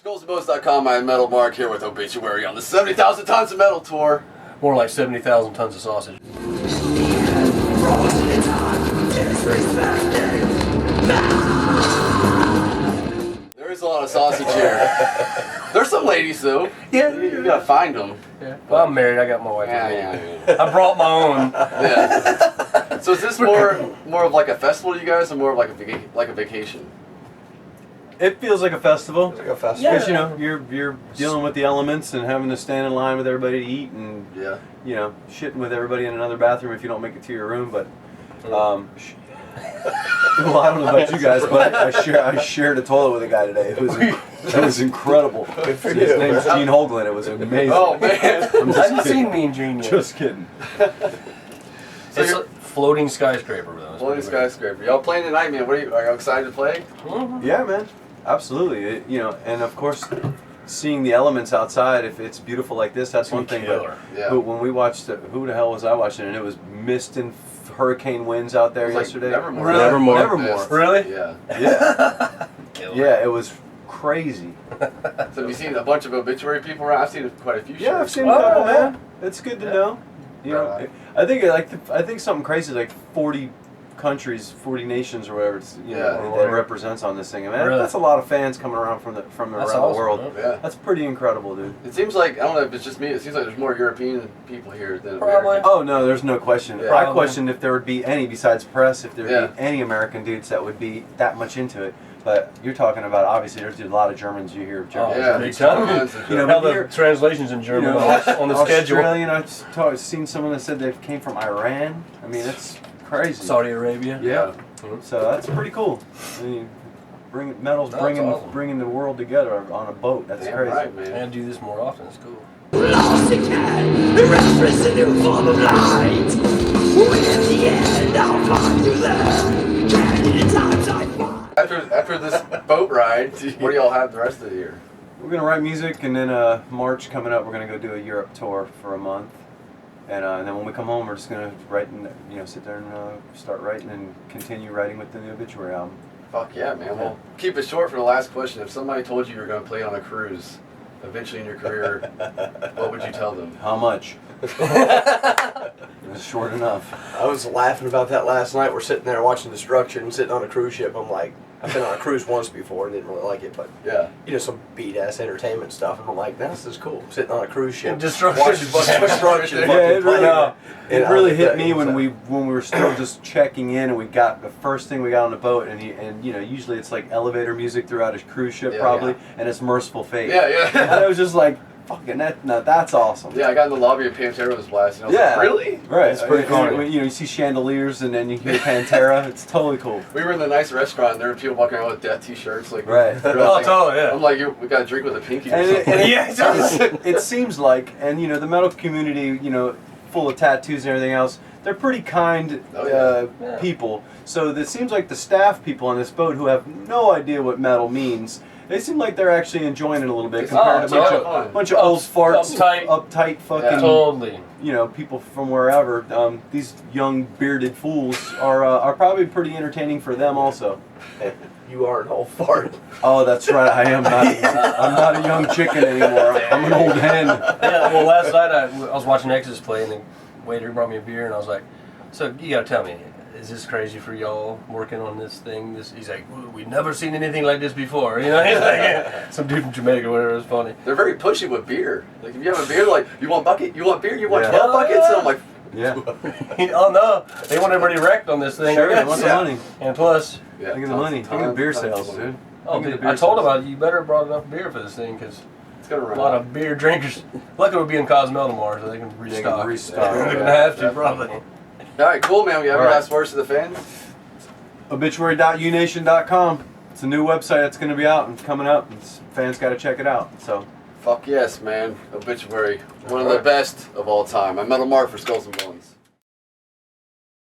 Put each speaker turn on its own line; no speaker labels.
SkullsandBones.com, I'm Metal Mark here with Obituary on the 70,000 Tons of Metal tour.
More like 70,000 tons of sausage.
There is a lot of sausage here. There's some ladies though.
Yeah.
You gotta find them.
Yeah. Well, I'm married. I got my wife.
Yeah.
I brought my own.
Yeah. So is this more of like a festival to you guys, or more of like a vacation?
It feels like a festival.
It's like a festival.
Because, you know, you're dealing with the elements and having to stand in line with everybody to eat and, you know, shitting with everybody in another bathroom if you don't make it to your room. But, well, I don't know about you guys, but I shared a toilet with a guy today. It was incredible. His name's Gene Hoagland. It was amazing.
Oh man!
I haven't seen Mean Gene yet.
Just kidding.
So it's a floating skyscraper, though.
Floating skyscraper. Y'all playing tonight, man? Are you excited to play?
Mm-hmm.
Yeah, man. Absolutely. You know, and of course, seeing the elements outside, if it's beautiful like this, that's one thing. But when we watched who the hell was I watching? And it was mist and hurricane winds out there yesterday.
Nevermore.
Nevermore.
Really?
Yeah.
Yeah. Yeah, it was crazy.
So have you seen a bunch of Obituary people around? I've seen quite a few.
Yeah,
shows.
I've seen a couple, man. It's good to know. You know, I think something crazy like 40 countries, 40 nations, or whatever it's, you know, that represents on this thing. I mean, that's a lot of fans coming around from around the world.
Yeah.
That's pretty incredible, dude.
It seems like, I don't know if it's just me, it seems like there's more European people here than
Probably.
American.
Oh no, there's no question.
Yeah.
I questioned if there would be any besides press, if there would be any American dudes that would be that much into it. But you're talking about, obviously, there's a lot of Germans you hear.
You know, now the translations in German on the schedule.
Australian, I've seen someone that said they came from Iran. I mean, it's crazy.
Saudi Arabia.
Yeah. So that's pretty cool. I mean, metal's bringing the world together on a boat. That's crazy.
Right, man.
And do this more often. It's cool.
Lost again, reference a new form of light. When in the end I'll find you there. Candid times I find.
After this boat ride, what do y'all have the rest of the year?
We're gonna write music, and then March coming up, we're gonna go do a Europe tour for a month, and then when we come home, we're just gonna write and sit there and start writing and continue writing with the Obituary album.
Fuck yeah, man. Well, keep it short for the last question. If somebody told you were going to play on a cruise eventually in your career, what would you tell them?
How much? It was short enough.
I was laughing about that last night. We're sitting there watching Destruction, sitting on a cruise ship. I'm like, I've been on a cruise once before and didn't really like it, but you know, some beat-ass entertainment stuff. And I'm like, this is cool. Sitting on a cruise ship,
Destruction.
watching Destruction.
It really hit me when we were still just checking in, and we got the first thing we got on the boat, and you know, usually it's like elevator music throughout a cruise ship and it's Merciful Fate. And I was just like, fucking that's awesome.
Yeah, I got in the lobby of Pantero's blast, and I was like, really?
Right. It's pretty cool. You know, you see chandeliers, and then you hear Pantera. It's totally cool.
We were in the nice restaurant, and there were people walking around with Death t-shirts, like
totally, yeah.
I'm like, we got a drink with a pinky.
And
or something.
it seems like, and you know, the metal community, you know, full of tattoos and everything else, they're pretty kind people. So it seems like the staff people on this boat who have no idea what metal means, they seem like they're actually enjoying it a little bit compared to a bunch of old farts, uptight fucking, you know, people from wherever. These young bearded fools are probably pretty entertaining for them also.
You are an old fart.
Oh, that's right. I am not. I'm not a young chicken anymore. I'm an old hen.
Yeah. Well, last night I was watching Exodus play, and the waiter brought me a beer, and I was like, "So you gotta tell me, is this crazy for y'all working on this thing?" He's like, "We've never seen anything like this before." You know, he's like, some dude from Jamaica or whatever. It was funny.
They're very pushy with beer. Like if you have a beer, like you want bucket, you want beer, you want 12 buckets, and I'm like,
oh no, they want everybody wrecked on this thing.
Sure, they want the money.
And plus,
look at the money. Look at the beer sales, dude.
Oh, dude, I told him you better brought enough beer for this thing because a lot of beer drinkers. Luckily, we'll be in Cozumel tomorrow, so they can restock. They're gonna have to probably.
All right, cool, man. We have any last words to the fans?
Obituary.unation.com. It's a new website that's going to be out and coming up. Fans got to check it out. So.
Fuck yes, man. Obituary. One of the best of all time. I'm Metal Mark for Skulls and Bones.